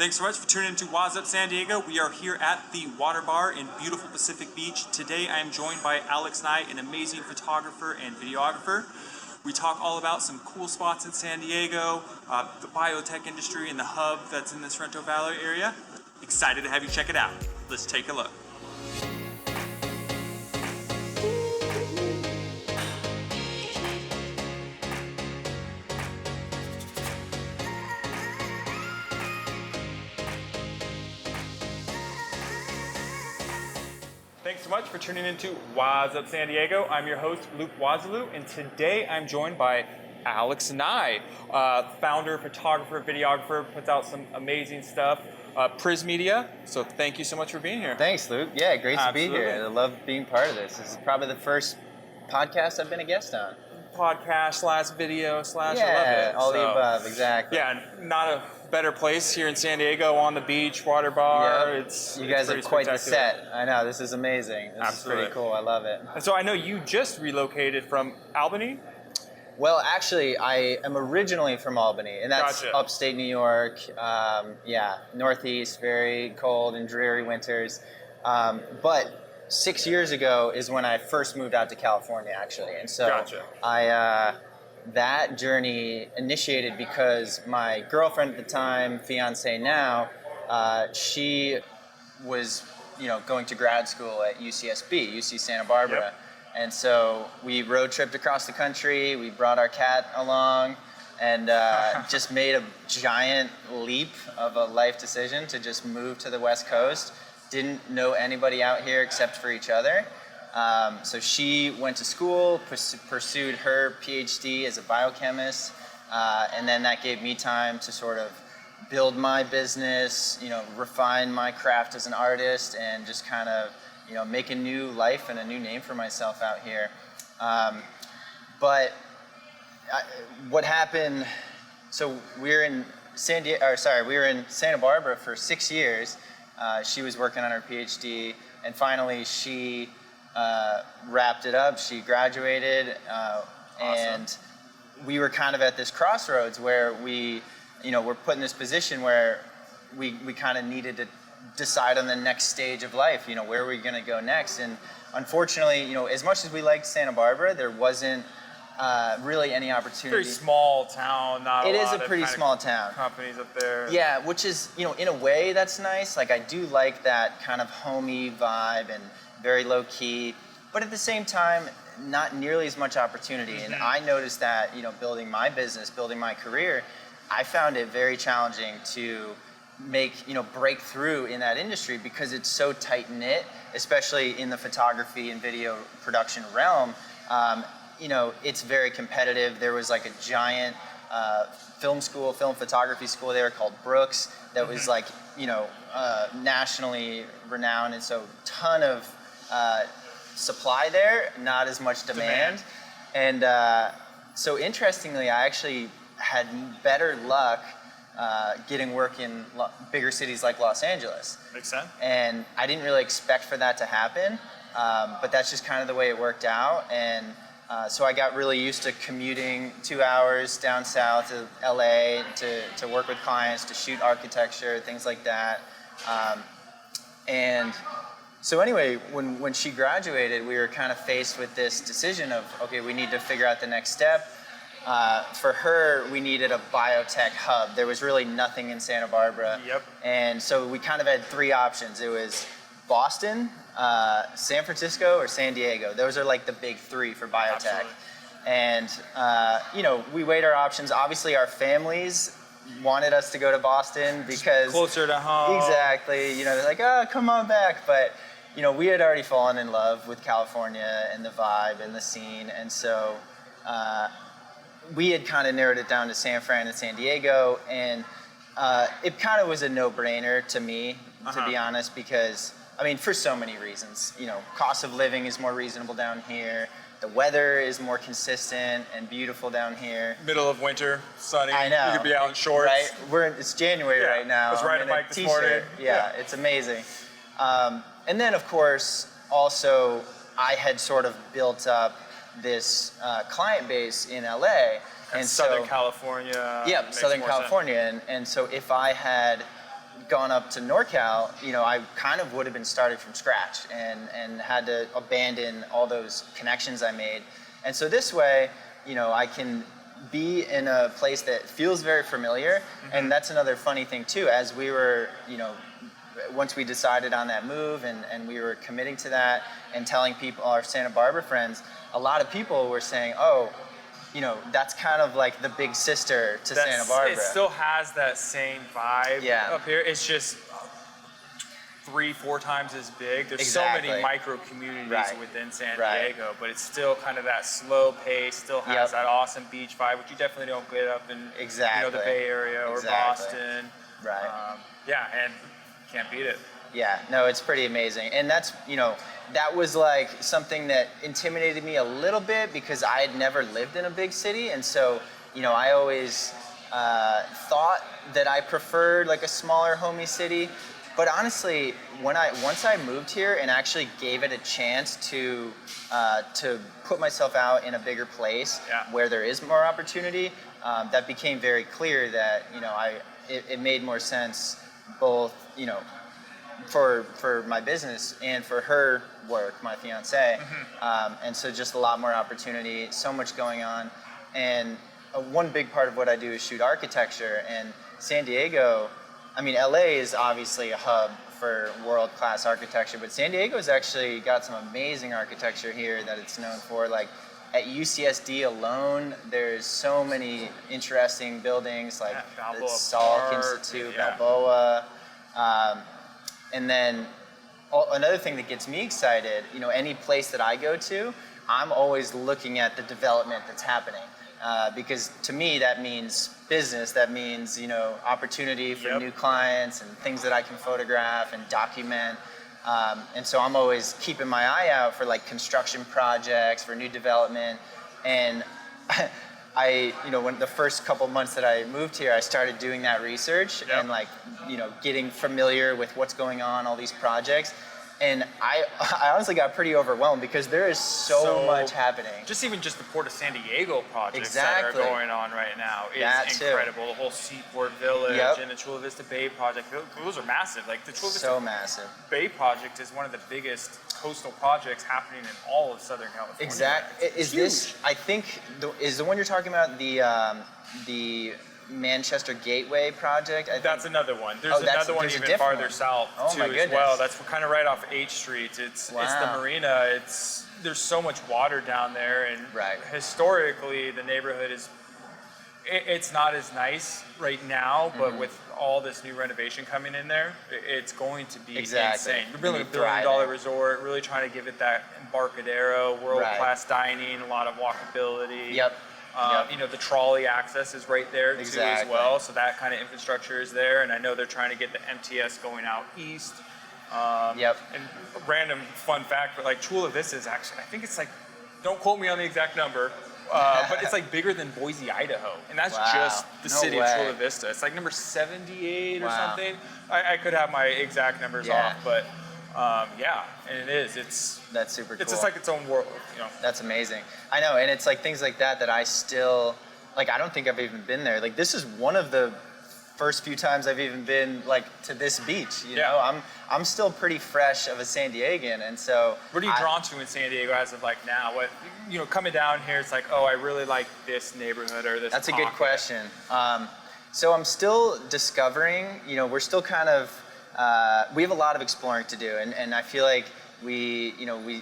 Thanks so much for tuning into Waz Up San Diego. We are here at the Water Bar in beautiful Pacific Beach. Today I am joined by Alex Nye, an amazing photographer and videographer. We talk all about some cool spots in San Diego, the biotech industry and the hub that's in the Sorrento Valley area. Excited to have you check it out. Let's take a look. Thanks so much for tuning into Waz Up San Diego. I'm your host, Luke Wazaloo, and today I'm joined by Alex Nye, founder, photographer, videographer, puts out some amazing stuff, Priz Media. So thank you so much for being here. Thanks, Luke. Yeah, great to Absolutely. be here. I love being part of this. This is probably the first podcast I've been a guest on. Podcast slash video slash I love Yeah, it. all the above, exactly. Yeah, not a better place here in San Diego on the beach, water bar. Yep. It's you guys pretty have quite the spectacular. set. I know, this is amazing. This Absolutely. is pretty cool. I love it. And so I know you just relocated from Albany. Well, actually, I am originally from Albany, and that's Gotcha. upstate New York. Northeast, very cold and dreary winters. But 6 years ago is when I first moved out to California, actually. And so Gotcha. that journey initiated because my girlfriend at the time, fiance now, she was, going to grad school at UCSB, UC Santa Barbara. Yep. And so we road tripped across the country. We brought our cat along and just made a giant leap of a life decision to just move to the West Coast. Didn't know anybody out here except for each other. So she went to school, pursued her PhD as a biochemist, and then that gave me time to sort of build my business, refine my craft as an artist, and just kind of, make a new life and a new name for myself out here. What happened? So we were in Santa Barbara for 6 years. She was working on her PhD, and finally she wrapped it up. She graduated, and we were kind of at this crossroads where we're put in this position where we kind of needed to decide on the next stage of life. Where are we going to go next? And unfortunately, as much as we liked Santa Barbara, there wasn't really any opportunity. Very small town. It is a pretty small town. Companies up there. Yeah, which is, in a way that's nice. Like, I do like that kind of homey vibe and very low key, but at the same time, not nearly as much opportunity. Mm-hmm. And I noticed that, building my business, building my career, I found it very challenging to break through in that industry because it's so tight knit, especially in the photography and video production realm. It's very competitive. There was like a giant film photography school there called Brooks that was like, nationally renowned. And so ton of supply there, not as much demand. And so interestingly, I actually had better luck getting work in bigger cities like Los Angeles. Makes sense. And I didn't really expect for that to happen, but that's just kind of the way it worked out. And so I got really used to commuting 2 hours down south to LA to work with clients, to shoot architecture, things like that. And so anyway, when she graduated, we were kind of faced with this decision of, okay, we need to figure out the next step. For her, we needed a biotech hub. There was really nothing in Santa Barbara. Yep. And so we kind of had three options. It was Boston, San Francisco, or San Diego. Those are like the big three for biotech. Absolutely. And, we weighed our options. Obviously, our families wanted us to go to Boston because... Closer to home. Exactly. They're like, oh, come on back. But, we had already fallen in love with California and the vibe and the scene. And so... we had kind of narrowed it down to San Fran and San Diego, and it kind of was a no-brainer to me, to be honest, because, for so many reasons. Cost of living is more reasonable down here. The weather is more consistent and beautiful down here. Middle of winter, sunny. I know. You could be out in shorts. Right? It's January right now. I was riding a bike this morning. Yeah, it's amazing. And then, of course, also, I had sort of built up this client base in LA. And Southern California. Yeah, Southern California. And so if I had gone up to NorCal, I kind of would have been started from scratch and had to abandon all those connections I made. And so this way, I can be in a place that feels very familiar. And that's another funny thing too, as we were, once we decided on that move and we were committing to that and telling people, our Santa Barbara friends, a lot of people were saying, oh, that's kind of like the big sister to Santa Barbara. It still has that same vibe up here. It's just 3-4 times as big. There's so many micro communities within San Diego, but it's still kind of that slow pace, still has that awesome beach vibe, which you definitely don't get up in the Bay Area or Boston. And can't beat it. Yeah, no, it's pretty amazing. And that's, that was like something that intimidated me a little bit because I had never lived in a big city. And so, I always thought that I preferred like a smaller, homey city. But honestly, once I moved here and actually gave it a chance to put myself out in a bigger place where there is more opportunity, that became very clear that, it made more sense both, for my business and for her work, my fiance. And so just a lot more opportunity, so much going on. And one big part of what I do is shoot architecture. And San Diego, LA is obviously a hub for world-class architecture, but San Diego's actually got some amazing architecture here that it's known for. Like at UCSD alone, there's so many interesting buildings like the Salk Institute, Balboa. And then another thing that gets me excited, any place that I go to, I'm always looking at the development that's happening. Because to me, that means business, that means, opportunity for new clients and things that I can photograph and document. And so I'm always keeping my eye out for like construction projects, for new development. And when the first couple months that I moved here, I started doing that research and like, getting familiar with what's going on, all these projects. And I honestly got pretty overwhelmed because there is so much happening. Just the Port of San Diego projects that are going on right now is incredible. The whole Seaport Village and the Chula Vista Bay project, those are massive. Like the Chula Vista Bay project is one of the biggest coastal projects happening in all of Southern California. Exactly. Is the one you're talking about the Manchester Gateway project? That's another one. There's another one even farther south too as well. That's kind of right off H Street. It's the marina. There's so much water down there, and historically the neighborhood it's not as nice right now, but with all this new renovation coming in there, it's going to be insane. You're building $1 billion resort, really trying to give it that Embarcadero, world-class dining, a lot of walkability. The trolley access is right there too as well, so that kind of infrastructure is there, and I know they're trying to get the MTS going out east. And random fun fact, but like Chula Vista is actually, I think it's like, don't quote me on the exact number, but it's like bigger than Boise, Idaho, and that's just the city of Chula Vista. It's like number 78 or something. I could have my exact numbers off, but and it is. That's super cool. It's just like its own world, That's amazing. I know, and it's like things like that I still, like I don't think I've even been there. Like this is one of the first few times I've even been like to this beach, I'm still pretty fresh of a San Diegan, and so. What are you drawn to in San Diego as of like now? What, coming down here, it's like, oh, I really like this neighborhood or this That's pocket. A good question. So I'm still discovering, we're still kind of, we have a lot of exploring to do, and I feel like we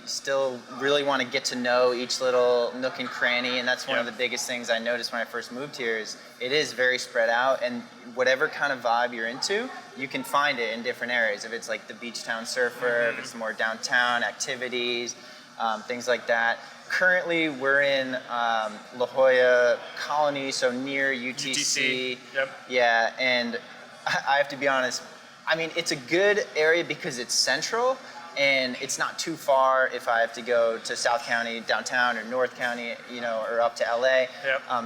still really want to get to know each little nook and cranny, and that's one of the biggest things I noticed when I first moved here is it is very spread out, and whatever kind of vibe you're into, you can find it in different areas. If it's like the beach town surfer, if it's more downtown activities, things like that. Currently, we're in La Jolla Colony, so near UTC. Yeah, and I have to be honest, it's a good area because it's central, and it's not too far if I have to go to South County, downtown, or North County, or up to LA.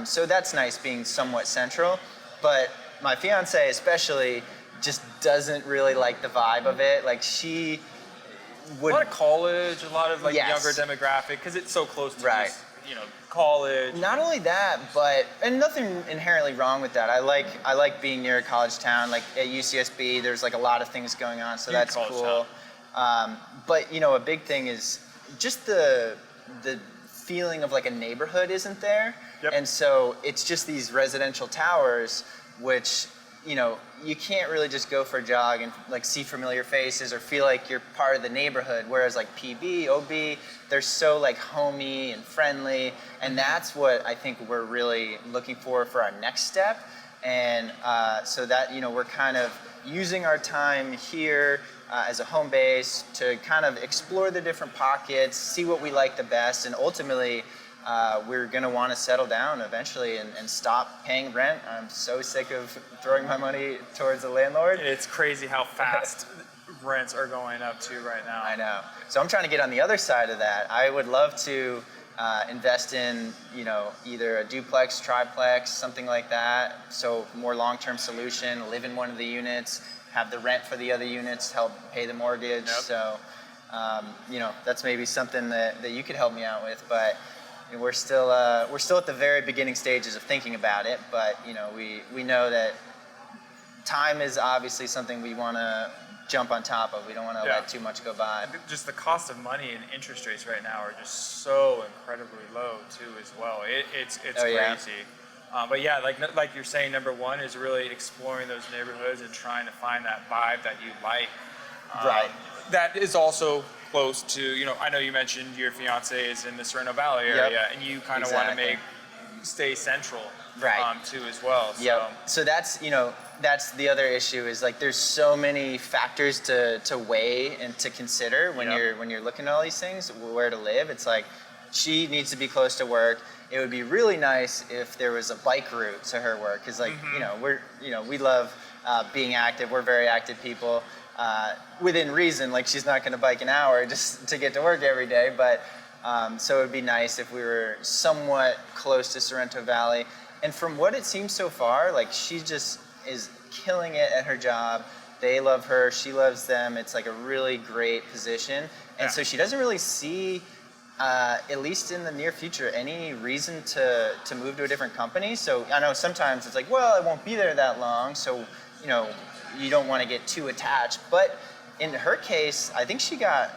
So that's nice being somewhat central. But my fiance especially just doesn't really like the vibe of it. Like she would... A lot of college, a lot of younger demographic, because it's so close to college. Not only that, but and nothing inherently wrong with that. I like being near a college town. Like at UCSB, there's like a lot of things going on, so Huge that's college cool. But a big thing is just the feeling of like a neighborhood isn't there, Yep. and so it's just these residential towers, which you can't really just go for a jog and like see familiar faces or feel like you're part of the neighborhood. Whereas like PB, OB, they're so like homey and friendly, and that's what I think we're really looking for our next step. And so that we're kind of using our time here as a home base to kind of explore the different pockets, see what we like the best, and ultimately we're going to want to settle down eventually and stop paying rent. I'm so sick of throwing my money towards the landlord. It's crazy how fast rents are going up too right now. I know. So I'm trying to get on the other side of that. I would love to invest in, either a duplex, triplex, something like that. So more long-term solution, live in one of the units, have the rent for the other units, help pay the mortgage. Yep. So, that's maybe something that you could help me out with. But we're still at the very beginning stages of thinking about it. But we know that time is obviously something we want to jump on top of. We don't want to let too much go by. Just the cost of money and interest rates right now are just so incredibly low too as well. It's crazy. Yeah. But yeah, like you're saying, number one is really exploring those neighborhoods and trying to find that vibe that you like. Right. That is also close to, I know you mentioned your fiance is in the Sorrento Valley area, and you kind of want to stay central, right, too as well. So. Yep. So that's that's the other issue is like there's so many factors to weigh and to consider when you're looking at all these things, where to live. It's like she needs to be close to work. It would be really nice if there was a bike route to her work, because like we love being active. We're very active people. Within reason, like she's not going to bike an hour just to get to work every day, but so it would be nice if we were somewhat close to Sorrento Valley. And from what it seems so far, like she just is killing it at her job. They love her, she loves them. It's like a really great position, and so she doesn't really see, at least in the near future, any reason to move to a different company. So I know sometimes it's like, well, I won't be there that long, so you don't want to get too attached. But in her case, I think she got,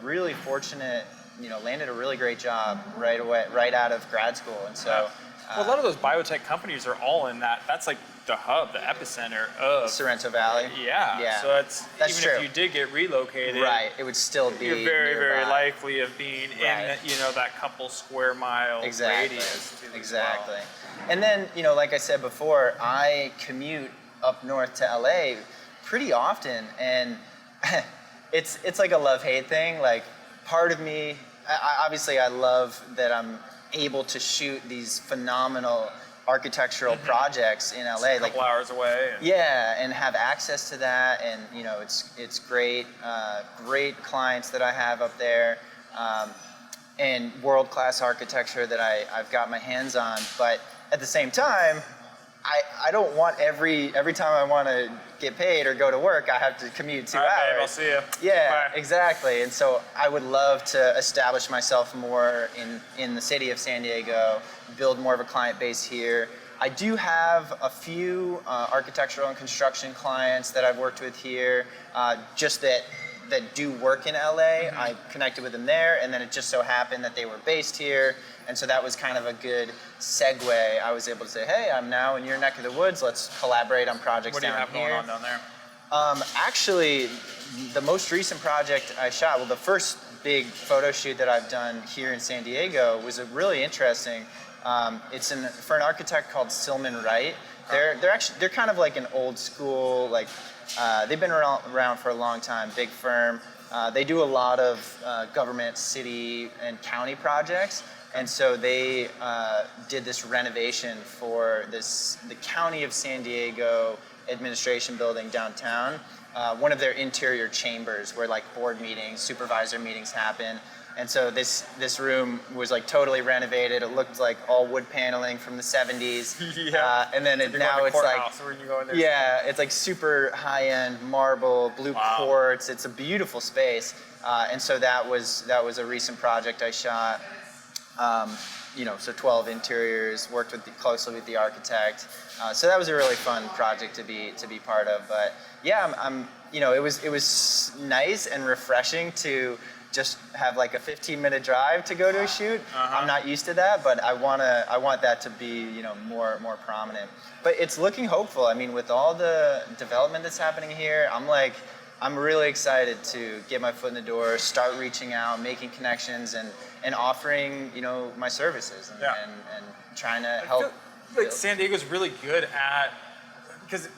really fortunate, landed a really great job right away, right out of grad school. And so well, a lot of those biotech companies are all in that's like the hub, the epicenter of Sorrento Valley. Yeah. So that's even true. if you did get relocated, right, it would still be you're very, nearby. very likely of being Right. in that couple square mile radius too. Exactly. As well. And then, like I said before, I commute up north to LA pretty often, and it's like a love-hate thing. Like part of me, obviously I love that I'm able to shoot these phenomenal architectural projects in LA, a couple hours away. And have access to that, and it's great, great clients that I have up there, and world-class architecture that I've got my hands on. But at the same time, I don't want every time I want to get paid or go to work, I have to commute 2 hours. Babe, I'll see you. Yeah, Bye. exactly. And so I would love to establish myself more in the city of San Diego, build more of a client base here. I do have a few architectural and construction clients that I've worked with here, just that do work in LA. I connected with them there, and then it just so happened that they were based here. And so that was kind of a good segue. I was able to say, hey, I'm now in your neck of the woods. Let's collaborate on projects down here. What do you have going on down there? Actually, the most recent project I shot, the first big photo shoot that I've done here in San Diego was really interesting. It's for an architect called Silman Wright. They're kind of like an old school, like they've been around for a long time, big firm. They do a lot of government, city, and county projects. And so they did this renovation for the County of San Diego administration building downtown, one of their interior chambers where like board meetings, supervisor meetings happen. And so this room was like totally renovated. It looked like all wood paneling from the 70s. And then now it's like, it's like super high-end marble, blue quartz. It's a beautiful space. And so that was a recent project I shot. so 12 interiors, worked closely with the architect. So that was a really fun project to be part of. But yeah, it was nice and refreshing to just have like a 15-minute drive to go to a shoot. I'm not used to that, but I want that to be, more prominent. But it's looking hopeful. I mean, with all the development that's happening here, I'm really excited to get my foot in the door, start reaching out, making connections, and offering, my services and trying to help. I feel like San Diego's really good at, because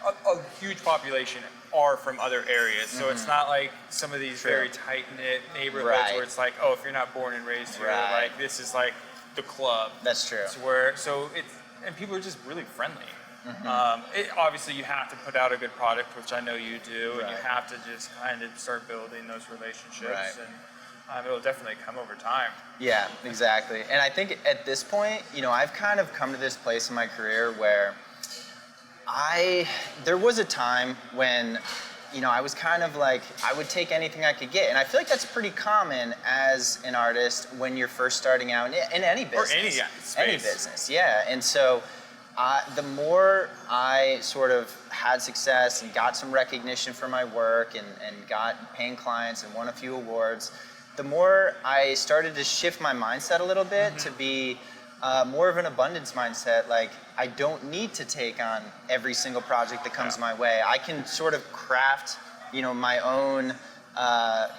a huge population are from other areas, so it's not like some of these very tight-knit neighborhoods where it's like, oh, if you're not born and raised here, like this is like the club. That's true. And people are just really friendly. Obviously, you have to put out a good product, which I know you do, and you have to just kind of start building those relationships, and it'll definitely come over time. Yeah, exactly. And I think at this point, I've kind of come to this place in my career where there was a time when, I was kind of like, I would take anything I could get. And I feel like that's pretty common as an artist when you're first starting out in any business. Or any space. Any business, yeah. And so the more I sort of had success and got some recognition for my work and got paying clients and won a few awards, the more I started to shift my mindset a little bit to be more of an abundance mindset. Like, I don't need to take on every single project that comes my way. I can sort of craft, my own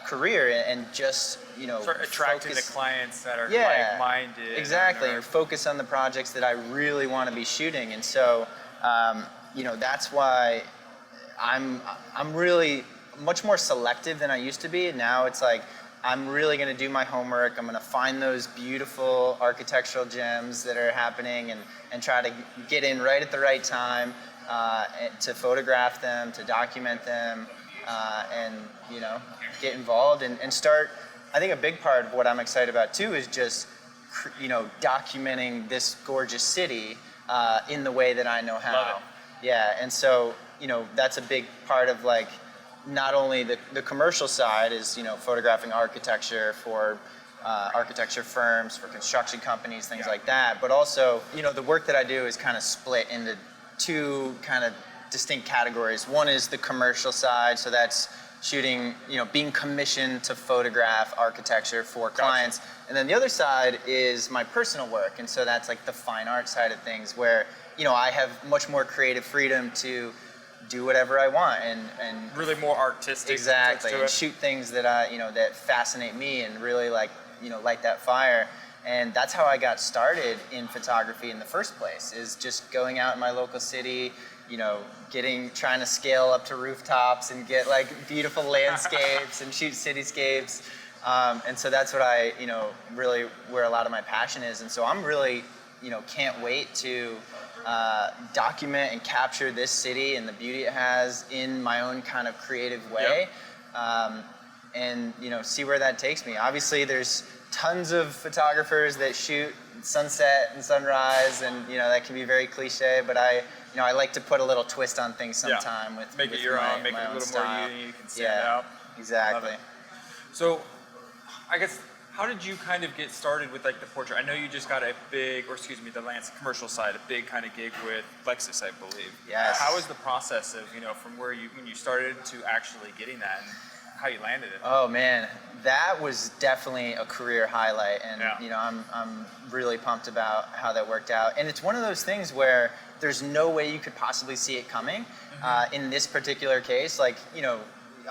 career and just, start attracting the clients that are like-minded. Exactly, or focus on the projects that I really want to be shooting. And so, that's why I'm really much more selective than I used to be. Now it's like, I'm really going to do my homework. I'm going to find those beautiful architectural gems that are happening and try to get in right at the right time to photograph them, to document them, and, get involved and start. I think a big part of what I'm excited about too is just, documenting this gorgeous city in the way that I know how. Love it. Yeah, and so, that's a big part of like, not only the commercial side is, photographing architecture for architecture firms, for construction companies, things like that, but also, the work that I do is kind of split into two kind of distinct categories. One is the commercial side, so that's shooting, being commissioned to photograph architecture for clients. And then the other side is my personal work, and so that's like the fine art side of things where, I have much more creative freedom to do whatever I want and really more artistic. Exactly, and shoot things that that fascinate me and really light that fire. And that's how I got started in photography in the first place, is just going out in my local city, trying to scale up to rooftops and get like beautiful landscapes and shoot cityscapes. And so that's what I, really where a lot of my passion is. And so I'm really, can't wait to document and capture this city and the beauty it has in my own kind of creative way. And see where that takes me. Obviously there's tons of photographers that shoot sunset and sunrise, and that can be very cliche, but I like to put a little twist on things sometime with make it your own, make it a little style. more unique and stand out. Exactly. So I guess, how did you kind of get started with like the portrait? I know you just got the commercial side, a big kind of gig with Lexus, I believe. Yes. How was the process of, from when you started to actually getting that, and how you landed it? Oh man, that was definitely a career highlight, and I'm really pumped about how that worked out. And it's one of those things where there's no way you could possibly see it coming. In this particular case, like,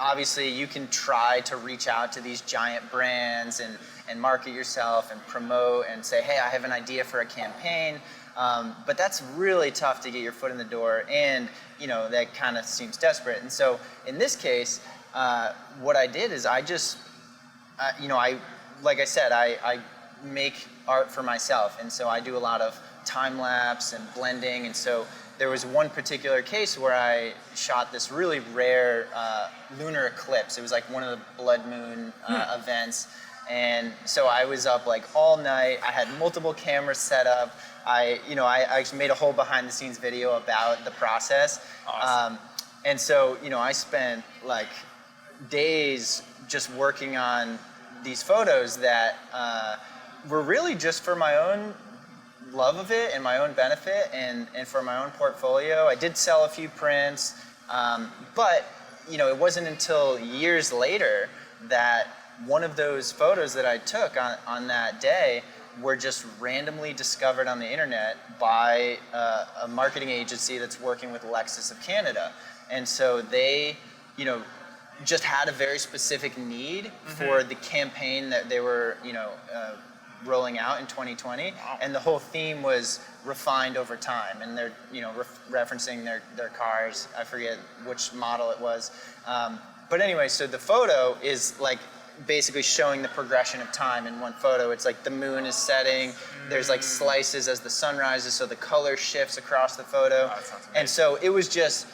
obviously you can try to reach out to these giant brands and market yourself and promote and say, hey, I have an idea for a campaign. But that's really tough to get your foot in the door, and that kind of seems desperate. And so in this case, what I did is I just, like I said, I make art for myself, and so I do a lot of time lapse and blending. And so there was one particular case where I shot this really rare lunar eclipse. It was like one of the blood moon events. And so I was up like all night. I had multiple cameras set up. I actually made a whole behind the scenes video about the process. Awesome. And so, I spent like days just working on these photos that were really just for my own love of it and my own benefit and for my own portfolio. I did sell a few prints, but it wasn't until years later that one of those photos that I took on that day were just randomly discovered on the internet by a marketing agency that's working with Lexus of Canada. And so they, just had a very specific need for the campaign that they were, rolling out in 2020. Wow. And the whole theme was refined over time. And they're, referencing their cars. I forget which model it was. But anyway, so the photo is like basically showing the progression of time in one photo. It's like the moon is setting, there's like slices as the sun rises, so the color shifts across the photo. Oh, that sounds amazing. And so it was just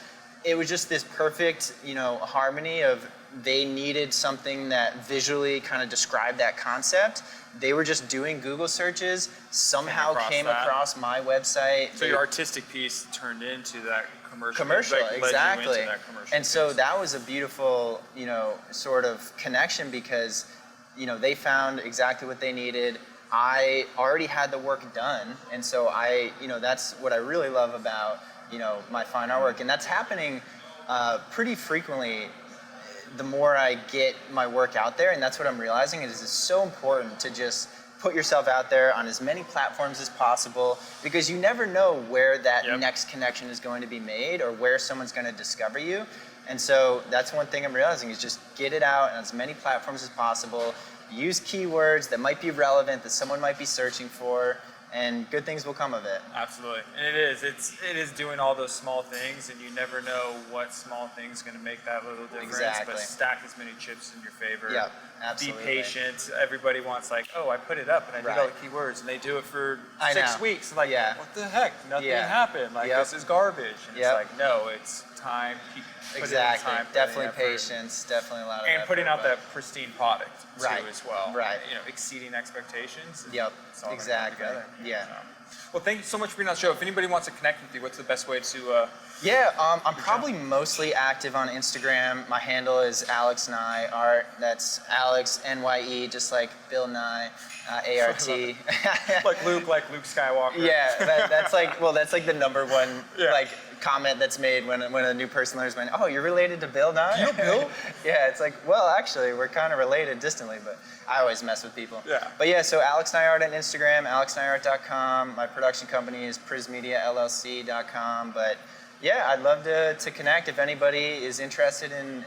this perfect, harmony of they needed something that visually kind of described that concept. They were just doing Google searches, somehow came across my website. So your artistic piece turned into that commercial. Exactly. Led you into that commercial And so piece. that was a beautiful, sort of connection because, they found exactly what they needed. I already had the work done. And so that's what I really love about, my fine artwork. And that's happening pretty frequently the more I get my work out there. And that's what I'm realizing is it's so important to just put yourself out there on as many platforms as possible, because you never know where that next connection is going to be made or where someone's going to discover you. And so that's one thing I'm realizing is just get it out on as many platforms as possible. Use keywords that might be relevant, that someone might be searching for, and good things will come of it. Absolutely, and it is doing all those small things, and you never know what small thing's going to make that little difference. Exactly. But stack as many chips in your favor. Yep, absolutely. Be patient. Everybody wants I put it up and I did all the keywords, and they do it for 6 weeks. Like, what the heck? Nothing happened. Like this is garbage. And it's like, no, it's time. Keep putting in time, Definitely putting in effort. patience. Definitely a lot of And effort, putting out but- that pristine product too as well. Right. Exceeding expectations. Yep. It's all gonna come Exactly. together. Yeah. Well, thank you so much for being on the show. If anybody wants to connect with you, what's the best way to? I'm probably mostly active on Instagram. My handle is Alex Nye Art. That's Alex Nye, just like Bill Nye, ART. like Luke Skywalker. Yeah, that's like the number one like comment that's made when a new person learns my name. Oh, you're related to Bill Nye? You know Bill? Yeah, it's like, well, actually, we're kind of related distantly, but I always mess with people. Yeah. But yeah, so Alex Nye Art on Instagram, alexnyeart.com. My production company is prismediallc.com. But yeah, I'd love to connect if anybody is interested in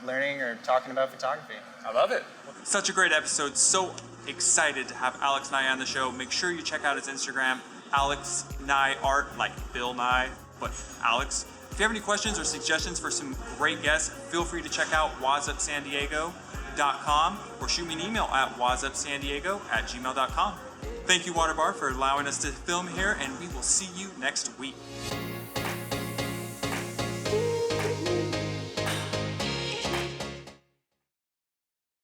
learning or talking about photography. I love it. Such a great episode. So excited to have Alex Nye on the show. Make sure you check out his Instagram, Alex Nye Art, like Bill Nye, but Alex. If you have any questions or suggestions for some great guests, feel free to check out wazupsandiego.com or shoot me an email at wazupsandiego@gmail.com. Thank you, Water Bar, for allowing us to film here, and we will see you next week.